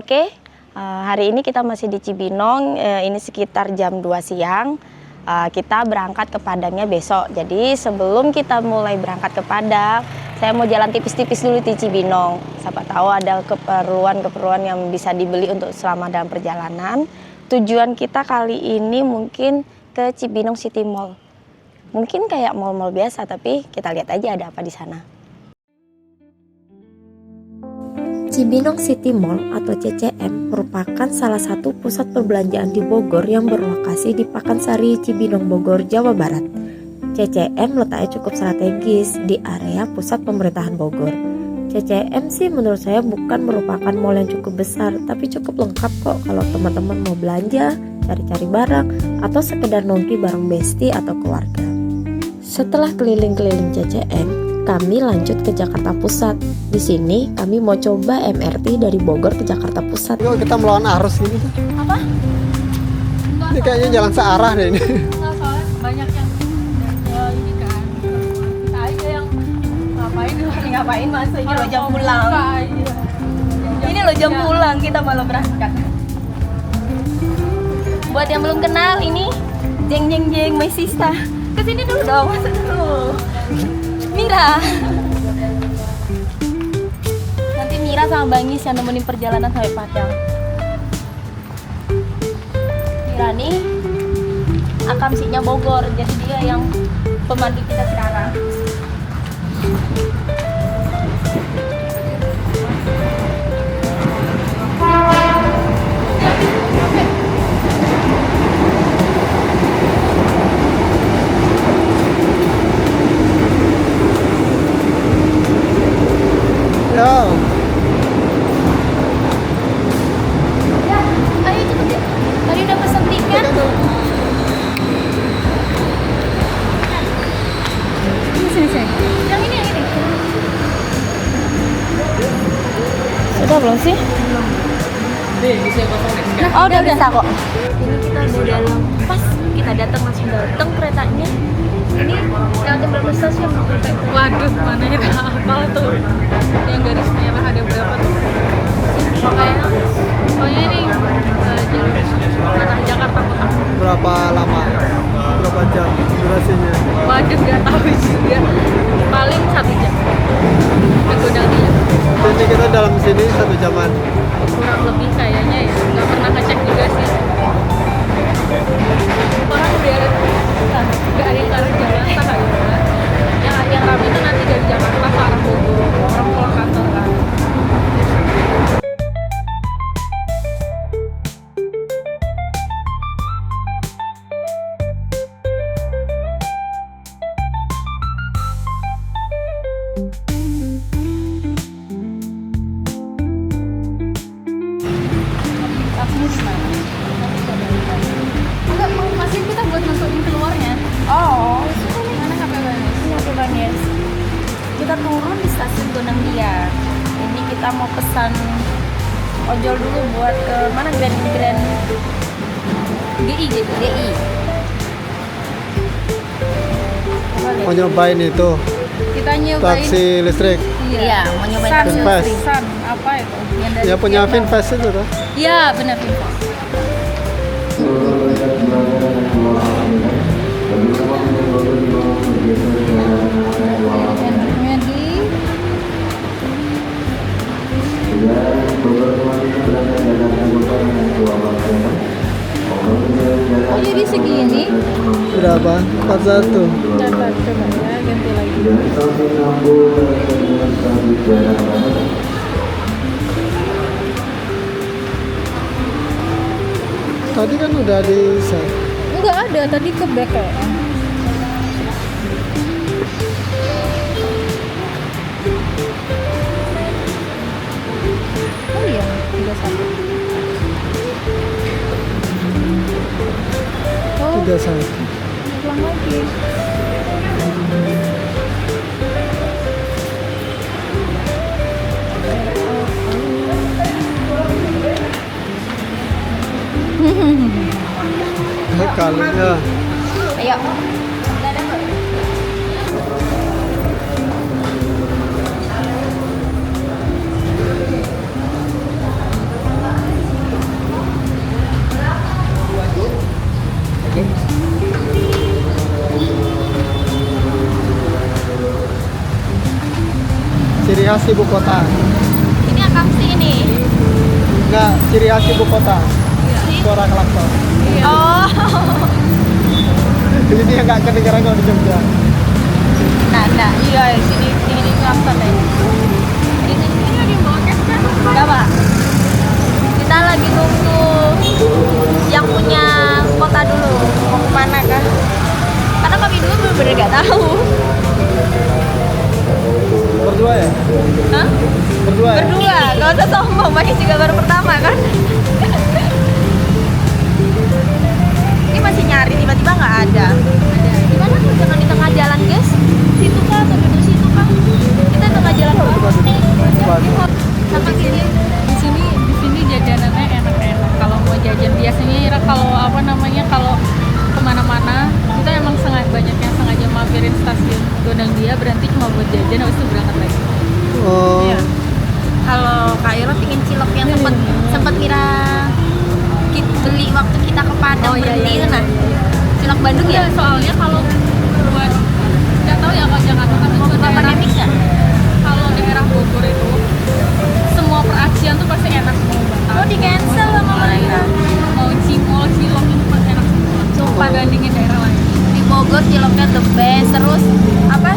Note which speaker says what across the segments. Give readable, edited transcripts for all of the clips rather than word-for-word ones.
Speaker 1: Oke, hari ini kita masih di Cibinong, ini sekitar jam 2 siang. Kita berangkat ke Padangnya besok. Jadi sebelum kita mulai berangkat ke Padang, saya mau jalan tipis-tipis dulu di Cibinong. Siapa tahu ada keperluan-keperluan yang bisa dibeli untuk selama dalam perjalanan. Tujuan kita kali ini mungkin ke Cibinong City Mall. Mungkin kayak mall-mall biasa, tapi kita lihat aja ada apa di sana.
Speaker 2: Cibinong City Mall atau CCM merupakan salah satu pusat perbelanjaan di Bogor yang berlokasi di Pakansari, Cibinong, Bogor, Jawa Barat. CCM letaknya cukup strategis di area pusat pemerintahan Bogor. CCM sih menurut saya bukan merupakan mall yang cukup besar, tapi cukup lengkap kok kalau teman-teman mau belanja, cari-cari barang, atau sekedar nongki bareng bestie atau keluarga. Setelah keliling-keliling CCM, kami lanjut ke Jakarta Pusat. Di sini kami mau coba MRT dari Bogor ke Jakarta Pusat.
Speaker 3: Kok kita melawan arus gini?
Speaker 4: Apa?
Speaker 3: Ini kayaknya jalan searah deh ini.
Speaker 4: Enggak, soalnya banyak yang ini kan. Kita aja yang
Speaker 1: Ngapain mas? Ini lo jam pulang.
Speaker 4: Iya.
Speaker 1: Ini lo jam pulang, kita malah berangkat. Buat yang belum kenal, ini jeng jeng jeng my sister. Kesini dulu dong, masuk dulu. Mira. Nanti Mira sama Bangis yang nemenin perjalanan sampai Padang. Mira nih akamsinya Bogor, jadi dia yang pemandu kita sekarang.
Speaker 3: Ya,
Speaker 1: Ya, ayo cepet ya. Tadi udah pesen tiket.
Speaker 4: Sini.
Speaker 1: Yang ini. Sudah belum sih?
Speaker 4: Nah,
Speaker 1: Udah bisa kok. Ini kita udah dalam. Pas kita datang langsung datang keretanya. Ini lewat berapa stasiun?
Speaker 4: Waduh, mana kita hafal tuh. Yang garis merah ada berapa tuh? Pokoknya ini jalur arah Jakarta Kota.
Speaker 3: berapa lama? Berapa jam durasinya?
Speaker 4: Waduh, nggak tahu juga. Paling 1 jam. Menggodang dia.
Speaker 3: Ini kita dalam sini 1 jaman.
Speaker 4: Kurang lebih kayaknya ya. Nggak pernah ngecek juga sih. Orang udah nggak ada yang ke arah Jakarta kayaknya. Yang ramai itu nanti dari Jakarta ke arah Bogor. Orang pulang kantor kan. Enggak, masih kita buat masukin keluarnya.
Speaker 1: Oh,
Speaker 4: Mana HP Banes?
Speaker 1: ini apa Banyes? Kita turun di stasiun Gondangdia. Ini kita mau pesan ojol dulu buat ke mana Grand
Speaker 4: GI.
Speaker 3: Mau nyobain itu
Speaker 4: Kita nyobain.
Speaker 3: taksi listrik.
Speaker 1: Iya, mau nyobain
Speaker 4: Sun,
Speaker 1: taksi
Speaker 3: Finfast.
Speaker 1: listrik.
Speaker 4: Sun, apa itu? Yang dari
Speaker 3: Ya punya
Speaker 4: Vietnam.
Speaker 3: Finfast itu tuh.
Speaker 4: Iya, benar Finfast. Endingnya di oh jadi segini.
Speaker 3: Berapa? 41.
Speaker 4: Coba ya, ganti lagi.
Speaker 3: Tadi kan udah di set.
Speaker 4: Enggak ada, tadi ke back kayaknya. Oh iya, 31. Oh,
Speaker 3: 31.
Speaker 4: pulang lagi.
Speaker 3: Kalungnya.
Speaker 1: Ayo.
Speaker 3: Ciri khas ibu kota.
Speaker 1: Ini akam sih ini.
Speaker 3: Enggak, ciri khas ibu kota. Suara klakson.
Speaker 1: Oh.
Speaker 3: Ini yang nggak kedengeran kalau di Jogja.
Speaker 1: Nah, iya sini klakson deh.
Speaker 4: Ini ada yang bawa cash kan?
Speaker 1: Enggak, Pak. Kita lagi nunggu yang punya kota dulu. Mau kemana kan? Karena kami dulu bener-bener nggak tahu.
Speaker 3: Berdua ya?
Speaker 1: Hah?
Speaker 3: Berdua ya?
Speaker 1: Berdua, gak usah sombong, Makis juga baru pertama kan. Ini masih nyari, tiba-tiba nggak ada. Di mana tuh? Jangan di tengah jalan, guys. Situ kan, atau duduk situ kan. Kita di tengah jalan. Sama sini.
Speaker 4: Di sini jajanannya enak-enak. Kalau mau jajan biasanya Ira kalau kalau kemana-mana kita emang banyak yang sengaja mampirin stasiun Gondang Dia berhenti cuma buat jajan habis itu berangkat lagi.
Speaker 3: Oh.
Speaker 4: Iya.
Speaker 1: Kalau Kak Ira pingin cilok yang sempat Mira beli waktu kita ke Padang berhenti itu nah. Cilok Bandung ya?
Speaker 4: Soalnya kalau buat nggak tahu ya kalau Jakarta tapi buat
Speaker 1: Bapak
Speaker 4: daerah
Speaker 1: Nemik nggak?
Speaker 4: kalau daerah Bogor itu semua peracian tuh pasti enak mau Batam.
Speaker 1: Oh, di cancel sama mereka.
Speaker 4: Mau Cimol, Cilok itu pasti enak semua. Sumpah bandingin daerah lain.
Speaker 1: Di Bogor ciloknya the best. Terus apa?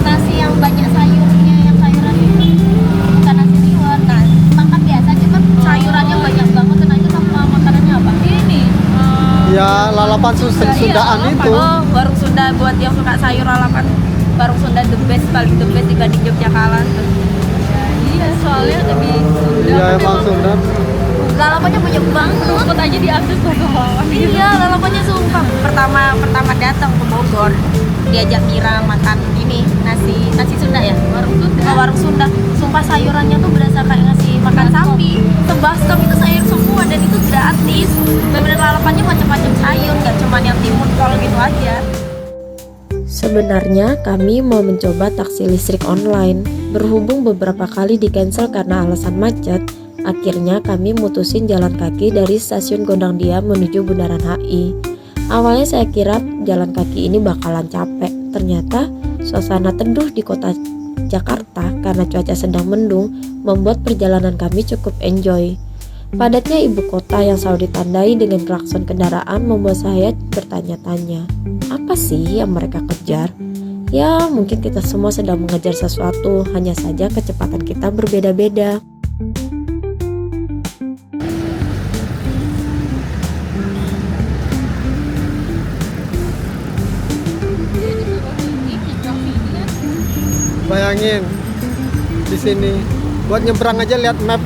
Speaker 1: Nasi yang banyak sayurnya, yang sayuran itu. Bukan nasi liwet. Nah, makan biasa cuma sayurannya banyak banget. Nah, itu sama makanannya apa?
Speaker 4: Ini
Speaker 3: Ya, lalapan Sundaan itu.
Speaker 1: Oh, warung Sunda buat yang suka sayur lalapan. Warung Sunda the best, paling the best dibanding Yogyakarta.
Speaker 4: iya soalnya lebih
Speaker 3: Iya, emang Sunda.
Speaker 1: Lalapannya banyak banget.
Speaker 4: rumput aja diambil tuh bawah.
Speaker 1: Iya, lalapannya sumpah. Pertama datang ke Bogor, diajak Mira makan ini nasi Sunda ya, warung Sunda. Sumpah sayurannya tuh berasa kayak ngasih makan sapi. Sebaskom itu sayur semua dan itu gratis. Bener-bener lalapannya macam-macam sayur, nggak cuma yang timun kol gitu aja.
Speaker 2: Sebenarnya kami mau mencoba taksi listrik online. Berhubung beberapa kali di-cancel karena alasan macet, akhirnya kami mutusin jalan kaki dari stasiun Gondang Dia menuju Bundaran HI. Awalnya saya kira jalan kaki ini bakalan capek. Ternyata suasana teduh di kota Jakarta karena cuaca sedang mendung membuat perjalanan kami cukup enjoy. Padatnya ibu kota yang selalu ditandai dengan klakson kendaraan membuat saya bertanya-tanya, apa sih yang mereka kejar? Ya, mungkin kita semua sedang mengejar sesuatu, hanya saja kecepatan kita berbeda-beda.
Speaker 3: Bayangin di sini buat nyebrang aja lihat map.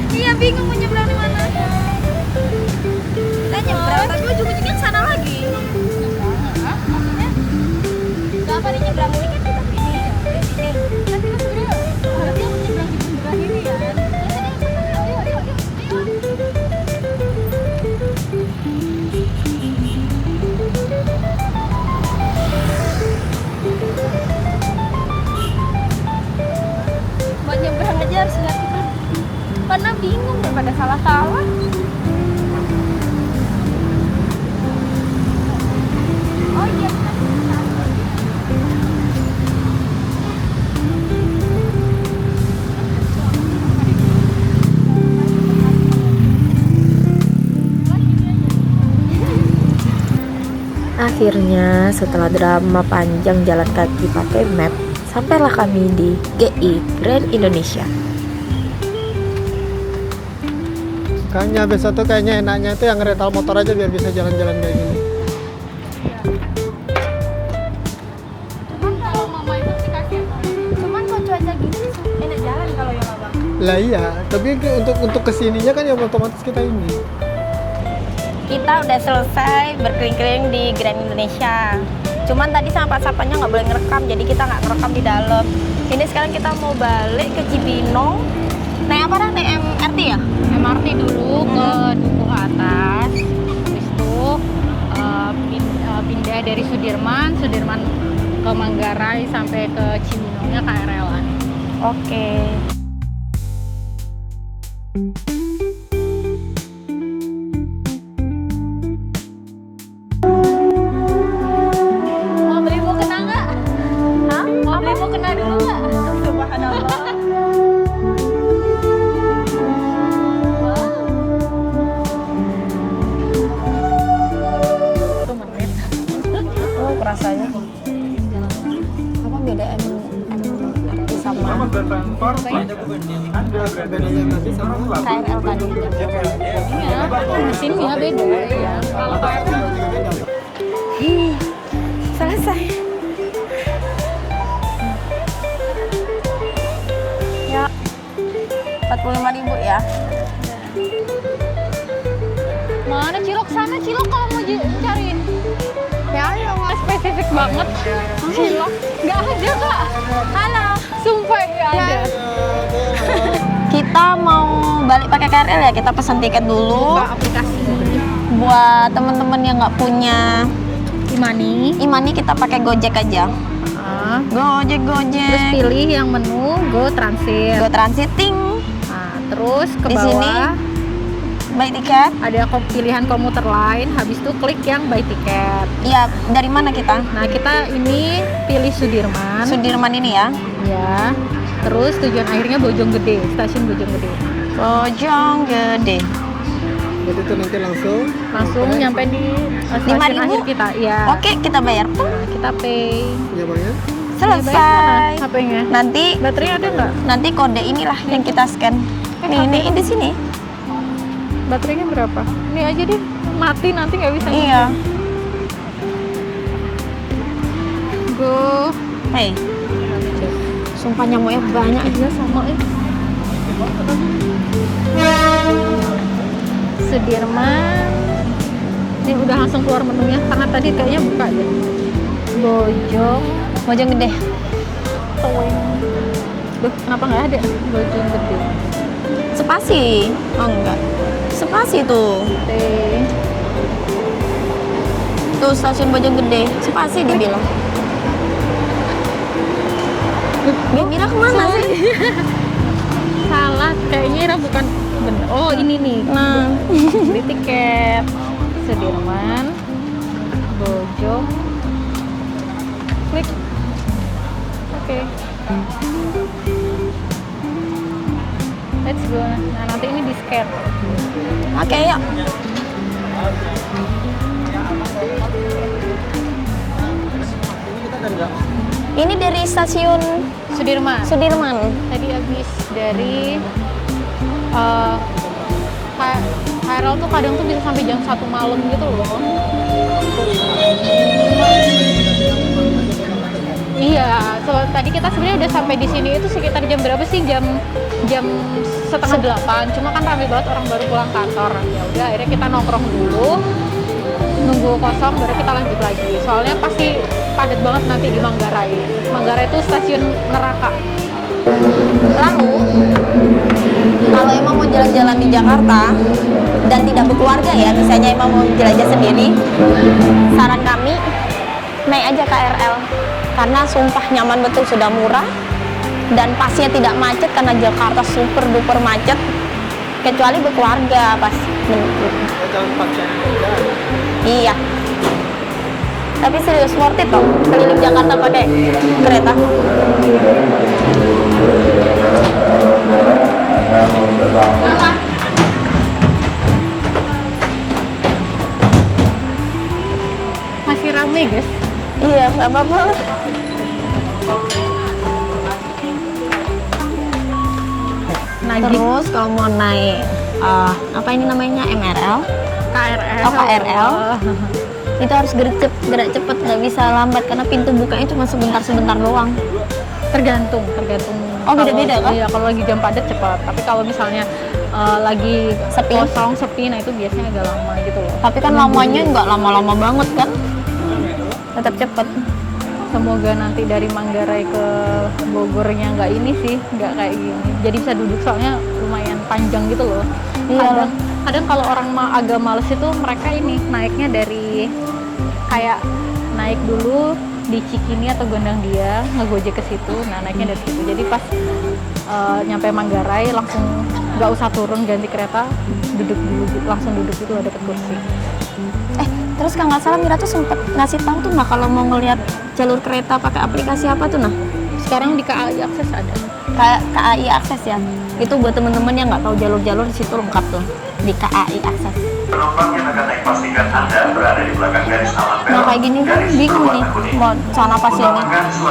Speaker 1: Iya, bingung mau nyebrang di mana. Kita nyebrang, tapi ujung-ujungnya ke sana lagi. Maksudnya? Gak apa nih nyebrang ini kan kita sini. Di sini. Tapi kan sebenarnya harusnya mau nyebrang di sebelah ini ya. Buat nyebrang aja harus lihat kan. Karena bingung daripada salah-salah. Oh iya.
Speaker 2: Akhirnya setelah drama panjang jalan kaki pakai map, sampailah kami di GI Grand Indonesia.
Speaker 3: Kayaknya besok tuh kayaknya enaknya itu yang rental motor aja biar bisa jalan-jalan kayak gini.
Speaker 4: Cuman kalau mama itu dikasih
Speaker 1: Cuman kalau cuaca gini enak jalan kalau ya abang.
Speaker 3: Lah iya, tapi untuk kesininya kan yang otomatis kita ini.
Speaker 1: Kita udah selesai berkeliling-keliling di Grand Indonesia. Cuman tadi sama Pak Sapanya nggak boleh ngerekam, jadi kita nggak ngerekam di dalam. Ini sekarang kita mau balik ke Cibinong. Naik apa dah? Naik MRT ya?
Speaker 4: MRT dulu ke Dukuh Atas, habis itu pindah dari Sudirman ke Manggarai sampai ke Cibinongnya KRL-an.
Speaker 1: Oke. rasanya. Apa beda emang sama
Speaker 3: Bedanya nanti sama
Speaker 1: KRL tadi?
Speaker 4: Iya, mesinnya beda ya. Kalau KRL
Speaker 1: Selesai. Ya, 45.000 ya.
Speaker 4: mana cilok sana, cilok kalau mau cariin.
Speaker 1: Ya, ayo.
Speaker 4: Spesifik banget. Cilok nggak ada kak.
Speaker 1: Halo.
Speaker 4: Sumpah nggak ada.
Speaker 1: Kita mau balik pakai KRL ya, kita pesan tiket dulu.
Speaker 4: Buka aplikasi
Speaker 1: Buat teman-teman yang nggak punya
Speaker 4: e-money.
Speaker 1: kita pakai Gojek aja. Gojek.
Speaker 4: Terus pilih yang menu Go Transit.
Speaker 1: Go transiting.
Speaker 4: Nah, terus ke
Speaker 1: Di
Speaker 4: bawah
Speaker 1: sini buy tiket.
Speaker 4: ada pilihan komuter lain. Habis itu klik yang buy tiket.
Speaker 1: Iya, dari mana kita?
Speaker 4: Nah, kita ini pilih Sudirman.
Speaker 1: Sudirman ini ya.
Speaker 4: Ya. Terus tujuan akhirnya Bojonggede, stasiun Bojonggede.
Speaker 1: Bojonggede.
Speaker 3: Jadi itu nanti
Speaker 4: Langsung nyampe di stasiun
Speaker 1: 5.000?
Speaker 4: akhir kita. Ya.
Speaker 1: Oke, kita bayar.
Speaker 4: Nah, kita pay.
Speaker 3: ya banyak.
Speaker 1: Selesai.
Speaker 4: HP-nya.
Speaker 1: Nanti
Speaker 4: Baterai ada nggak?
Speaker 1: nanti kode inilah yang kita scan. Ini di sini.
Speaker 4: Baterainya berapa? Ini aja deh. Mati nanti nggak bisa.
Speaker 1: Iya.
Speaker 4: Go.
Speaker 1: Hey. Sumpah nyamuknya banyak.
Speaker 4: Iya sama ya. Sudirman. Ini udah langsung keluar menunya karena tadi kayaknya buka deh.
Speaker 1: Bojonggede.
Speaker 4: Duh, kenapa nggak ada Bojonggede?
Speaker 1: Spasi. Oh enggak. Spasi tuh. Tuh stasiun Bojonggede. Spasi dibilang. Mira kemana sih?
Speaker 4: Salah, kayaknya Ira bukan bener. Oh ini nih.
Speaker 1: Nah,
Speaker 4: Beli tiket Sudirman, Bojong, klik. Oke. Let's go. Nah nanti ini di scan.
Speaker 1: oke yuk. Ini dari stasiun
Speaker 4: Sudirman.
Speaker 1: Sudirman.
Speaker 4: Tadi habis dari KRL tuh kadang tuh bisa sampai jam 1 malam gitu loh. Iya, tadi kita sebenarnya udah sampai di sini itu sekitar jam berapa sih? Jam setengah 8. Cuma kan rame banget orang baru pulang kantor. Ya udah, akhirnya kita nongkrong dulu, nunggu kosong, baru kita lanjut lagi. Soalnya pasti padat banget nanti di Manggarai. Manggarai itu stasiun neraka.
Speaker 1: Lalu, kalau emang mau jalan-jalan di Jakarta dan tidak berkeluarga ya, misalnya emang mau jelajah sendiri, saran kami naik aja KRL karena sumpah nyaman betul, sudah murah dan pasnya tidak macet karena Jakarta super duper macet, kecuali berkeluarga pas
Speaker 3: Jangan pakai.
Speaker 1: iya. Tapi serius worth it toh keliling Jakarta pakai kereta.
Speaker 4: Masih rame guys.
Speaker 1: Iya, nggak apa-apa. Terus kalau mau naik apa ini namanya MRL,
Speaker 4: KRL.
Speaker 1: Oh, KRL. Itu harus gerak cepet, nggak bisa lambat karena pintu bukanya cuma sebentar doang.
Speaker 4: Tergantung.
Speaker 1: Oh, beda-beda kan?
Speaker 4: Iya, kalau lagi jam padat cepat. Tapi kalau misalnya lagi
Speaker 1: Sepi.
Speaker 4: kosong, sepi, nah itu biasanya agak lama gitu loh.
Speaker 1: Tapi kan lamanya nggak lama-lama banget kan? Tetap cepet.
Speaker 4: Semoga nanti dari Manggarai ke Bogornya nggak ini sih, nggak kayak gini. Jadi bisa duduk soalnya lumayan panjang gitu loh.
Speaker 1: Iya.
Speaker 4: Kadang kalau orang agak males itu mereka ini naiknya dari kayak naik dulu di Cikini atau Gondang Dia, ngegojek ke situ, nah naiknya dari situ. Jadi pas nyampe Manggarai langsung nggak usah turun ganti kereta, duduk dulu, langsung duduk itu ada dapet kursi.
Speaker 1: Terus kalau nggak salah Mira tuh sempet ngasih tahu tuh nah kalau mau ngelihat jalur kereta pakai aplikasi apa tuh nah?
Speaker 4: Sekarang di KAI Akses ada.
Speaker 1: kayak KAI Akses ya. Itu buat teman-teman yang nggak tahu jalur-jalur, di situ lengkap tuh di KAI Akses.
Speaker 5: Penumpang yang akan naik pastikan Anda berada di belakang garis aman
Speaker 1: Nah
Speaker 5: belok.
Speaker 1: kayak gini kan bingung nih mau sana pas ini.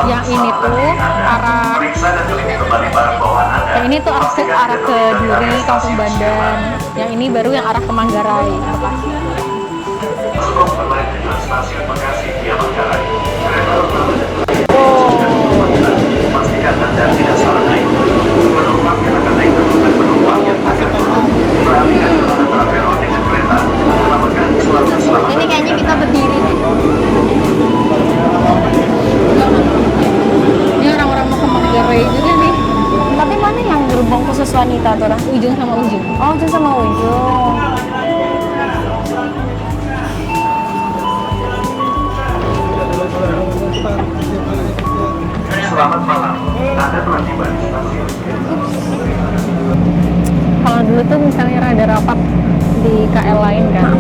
Speaker 4: Yang ini tuh arah,
Speaker 5: Periksa dan tutup kembali barang bawaan Anda.
Speaker 4: yang ini tuh akses arah ke Duri, Kampung Bandan. Yang ini baru yang arah ke Manggarai.
Speaker 5: Cukup kembali tujuan stasiun Bekasi via Manggarai. Pastikan Anda tidak salah naik. Penumpang yang akan naik dan penumpang yang akan turun perhatikan antara peron dengan kereta. Selamatkan selamat.
Speaker 1: Ini kayaknya kita berdiri.
Speaker 4: Ini orang-orang mau ke Manggarai juga nih.
Speaker 1: Tapi mana yang gerbong khusus wanita tuh? Nah?
Speaker 4: Ujung sama ujung.
Speaker 1: Oh, ujung sama ujung.
Speaker 5: Selamat malam. Anda telah tiba di stasiun.
Speaker 4: Kalau dulu tuh misalnya ada rapat di KL lain kan,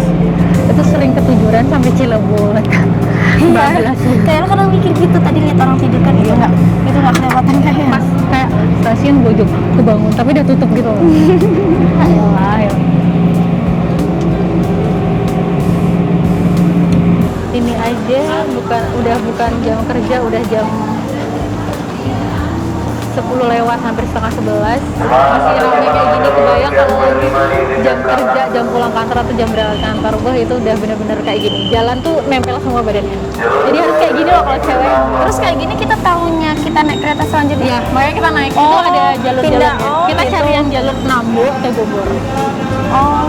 Speaker 4: itu sering ketiduran sampai Cilebut.
Speaker 1: Iya. Kayak lo kadang mikir gitu tadi lihat orang tidur kan itu nggak kelewatan kayak.
Speaker 4: Pas kayak stasiun Bojong kebangun tapi udah tutup gitu. Ayolah. Ini aja bukan jam kerja, udah jam 10 lewat, hampir setengah 11. Masih ramai kayak gini, kebayang kalau lagi jam kerja, jam pulang kantor atau jam berangkat kantor, wah itu udah bener-bener kayak gini. Jalan tuh nempel semua badannya. Jadi harus kayak gini loh kalau cewek.
Speaker 1: Terus kayak gini kita tahunya kita naik kereta selanjutnya.
Speaker 4: Iya, makanya kita naik itu
Speaker 1: Oh,
Speaker 4: ada jalur-jalurnya.
Speaker 1: pindah. Oh,
Speaker 4: Kita
Speaker 1: gitu.
Speaker 4: cari yang jalur Nambo atau Bogor.
Speaker 1: Oh.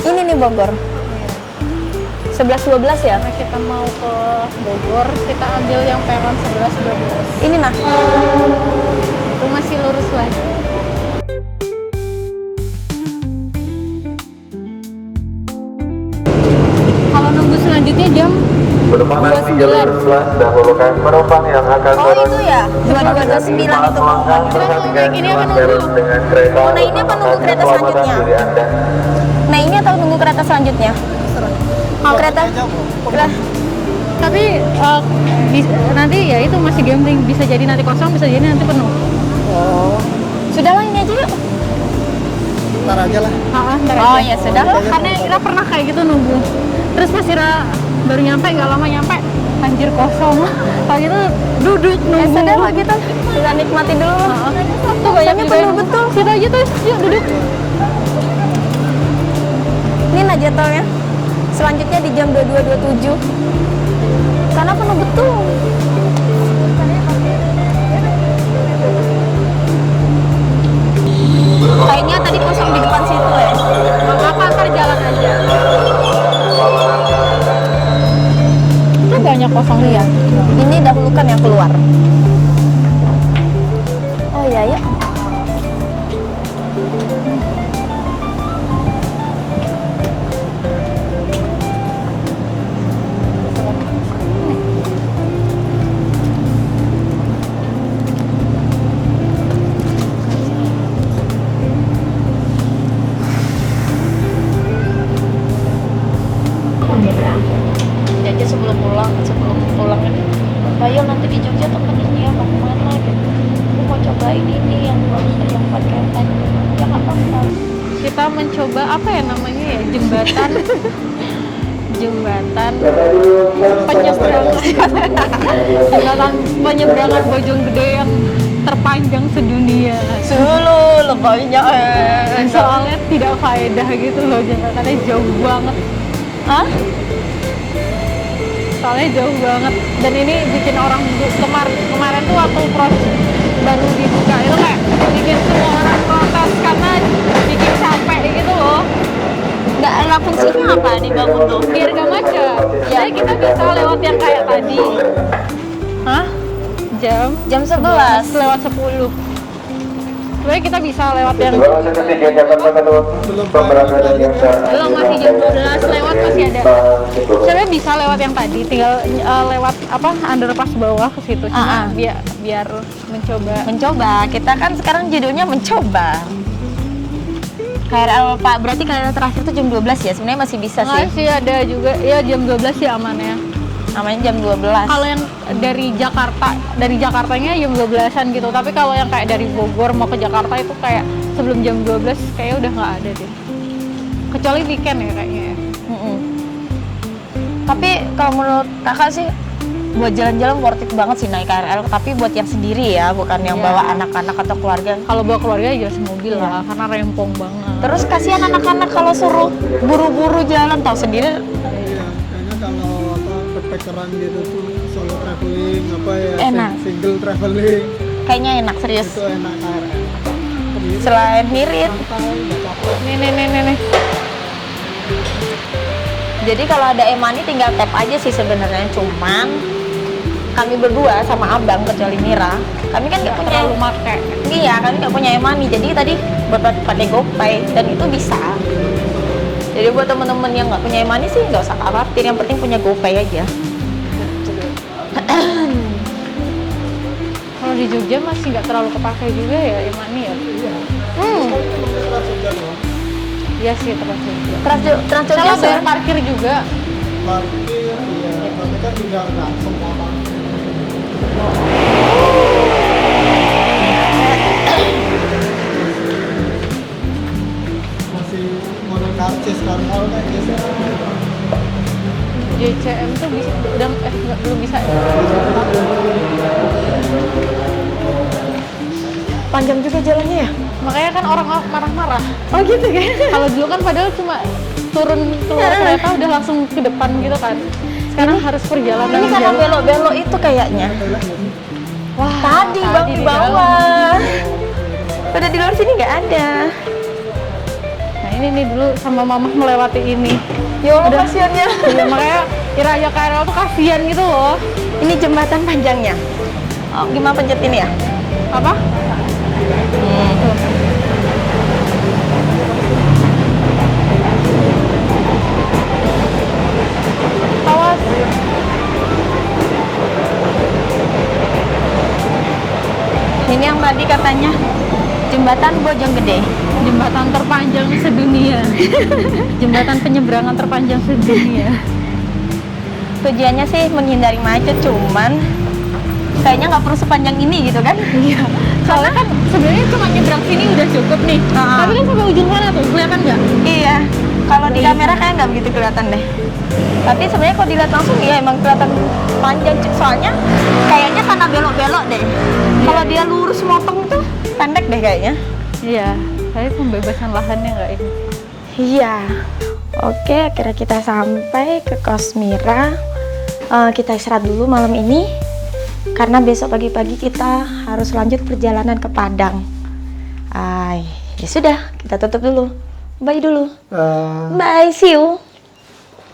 Speaker 1: Ini nih Bogor. 11-12 ya?
Speaker 4: Karena kita mau ke Bogor, kita ambil yang peron 11-12.
Speaker 1: Ini nah.
Speaker 4: Itu masih lurus lagi. Kalau nunggu selanjutnya jam
Speaker 5: Penumpang nanti jalur 11 dahulukan penumpang yang akan
Speaker 1: Oh itu ya, 2229 itu pengumumannya.
Speaker 5: Perhatikan
Speaker 4: Ini apa
Speaker 5: jalan peron
Speaker 4: nunggu?
Speaker 5: dengan kereta.
Speaker 1: Oh, nah ini apa nunggu kereta selanjutnya?
Speaker 5: Diri Anda.
Speaker 1: Nah ini atau nunggu kereta selanjutnya? Oh kereta? Lah,
Speaker 4: tapi nanti ya itu masih gambling, bisa jadi nanti kosong, bisa jadi nanti penuh.
Speaker 1: sudah lah ini aja yuk.
Speaker 3: Ntar aja lah.
Speaker 4: Ntar
Speaker 1: Oh
Speaker 4: aja.
Speaker 1: ya sudah.
Speaker 4: Karena Ira pernah kayak gitu nunggu, terus pas Ira baru nyampe, nggak lama nyampe, anjir kosong. Kalau gitu duduk
Speaker 1: Ya
Speaker 4: nunggu.
Speaker 1: sudah lah gitu. Kita nikmati dulu.
Speaker 4: Tuh banyak
Speaker 1: Soalnya
Speaker 4: juga
Speaker 1: penuh
Speaker 4: yang-
Speaker 1: betul.
Speaker 4: Situ aja tuh, yuk duduk.
Speaker 1: Ini nah jadwalnya. Selanjutnya di jam 22.27. Karena penuh betul. Kayaknya tadi kosong di depan situ ya.
Speaker 4: Apa ntar jalan aja. Itu banyak kosong
Speaker 1: Iya. Ini dahulukan yang keluar. Oh iya ya. Jadi sebelum pulang ini Bayo nanti di Jogja temenin ya mau kemana gitu. Aku mau cobain ini yang paketan. Ya nggak apa-apa.
Speaker 4: Kita mencoba apa ya namanya ya, jembatan penyeberangan jembatan penyeberangan Bojonggede yang terpanjang sedunia.
Speaker 1: Sulu lebihnya
Speaker 4: Soalnya tidak faedah gitu loh, jembatannya jauh banget.
Speaker 1: Hah?
Speaker 4: Soalnya jauh banget, dan ini bikin orang kemarin tuh waktu baru dibuka itu kayak bikin semua orang protes karena bikin capek gitu loh.
Speaker 1: Nggak ada fungsinya apa dibangun tuh?
Speaker 4: Biar gak macet. Jadi kita bisa lewat yang kayak tadi.
Speaker 1: Hah?
Speaker 4: Jam
Speaker 1: 11.
Speaker 4: lewat 10. Sebenarnya kita bisa lewat yang
Speaker 5: Belum ketiga Jakarta Kedung. Pemberangkatan yang
Speaker 4: belum, masih jam 12 lewat masih ada. Sebenarnya bisa lewat yang tadi, tinggal lewat apa underpass bawah ke situ. Cuma biar mencoba.
Speaker 1: Kita kan sekarang judulnya mencoba. KRL Pak, berarti KRL terakhir tuh jam 12 ya? Sebenarnya masih bisa sih.
Speaker 4: Masih ada juga, ya jam 12 sih aman ya.
Speaker 1: namanya jam 12.
Speaker 4: Kalau yang dari Jakartanya jam 12-an gitu. Tapi kalau yang kayak dari Bogor mau ke Jakarta itu kayak sebelum jam 12 kayaknya udah nggak ada deh. Kecuali weekend ya kayaknya ya.
Speaker 1: Tapi kalau menurut kakak sih buat jalan-jalan worth it banget sih naik KRL, tapi buat yang sendiri ya, bukan yang
Speaker 4: Iya.
Speaker 1: bawa anak-anak atau keluarga.
Speaker 4: Kalau bawa keluarga ya jelas mobil lah, karena rempong banget.
Speaker 1: Terus kasihan anak-anak kalau suruh buru-buru jalan, tahu sendiri.
Speaker 3: Iya, kayaknya kalau apa backpackeran gitu tuh solo traveling apa ya
Speaker 1: Enak.
Speaker 3: single traveling
Speaker 1: Kayaknya enak serius.
Speaker 3: itu enak KRL.
Speaker 1: Selain ngirit.
Speaker 3: Santai, nggak capek.
Speaker 4: Nih.
Speaker 1: Jadi kalau ada e-money tinggal tap aja sih sebenarnya, cuman kami berdua sama abang kecuali Mira, kami kan nggak punya.
Speaker 4: Terlalu make.
Speaker 1: Iya, kami nggak punya e-money, jadi tadi pakai GoPay dan itu bisa. Jadi buat temen-temen yang nggak punya e-money sih nggak usah khawatir, yang penting punya GoPay aja.
Speaker 4: Kalau di Jogja masih nggak terlalu kepake juga ya e-money ya. Iya sih terus Jogja.
Speaker 1: Trans
Speaker 4: Salah
Speaker 1: Jogja
Speaker 4: bayar parkir juga.
Speaker 3: Parkir, iya, tapi kan juga nggak semua orang. Masih monokarcis karmol kan biasanya.
Speaker 4: JCM tuh bisa belum bisa.
Speaker 1: panjang juga jalannya ya.
Speaker 4: Makanya kan orang marah-marah.
Speaker 1: Oh gitu kan?
Speaker 4: Kalau dulu kan padahal cuma turun keluar kereta udah langsung ke depan gitu kan. Sekarang harus perjalanan
Speaker 1: Ini karena
Speaker 4: jauh.
Speaker 1: belok-belok itu kayaknya.
Speaker 4: Wah,
Speaker 1: Tadi bang di
Speaker 4: dalam.
Speaker 1: bawah. Pada di luar sini nggak ada.
Speaker 4: Nah ini nih dulu sama mama melewati ini.
Speaker 1: Ya Allah
Speaker 4: Udah.
Speaker 1: kasihannya.
Speaker 4: Iya makanya kira aja KRL tuh kasihan gitu loh.
Speaker 1: Ini jembatan panjangnya. Oh, gimana pencet ini ya?
Speaker 4: Apa? Tuh. Awas.
Speaker 1: Ini yang tadi katanya jembatan Bojonggede.
Speaker 4: Jembatan terpanjang sedunia. Jembatan penyeberangan terpanjang sedunia.
Speaker 1: Tujuannya sih menghindari macet, cuman kayaknya nggak perlu sepanjang ini gitu kan?
Speaker 4: Iya. Soalnya kan sebenarnya cuma nyebrang sini udah cukup nih.
Speaker 1: Ah.
Speaker 4: Tapi kan sampai ujung mana tuh? Kelihatan nggak?
Speaker 1: Iya. Kalau di kamera kayak nggak begitu kelihatan deh. Tapi sebenarnya kalau dilihat langsung ya emang kelihatan panjang. Soalnya kayaknya sana belok-belok deh. Kalau dia lurus motong tuh pendek deh kayaknya.
Speaker 4: Iya. Tapi pembebasan lahannya nggak ini.
Speaker 1: Iya. Oke, akhirnya kita sampai ke kos Mira. Kita istirahat dulu malam ini karena besok pagi-pagi kita harus lanjut perjalanan ke Padang. Ya sudah, kita tutup dulu. Bye dulu. Bye, see you.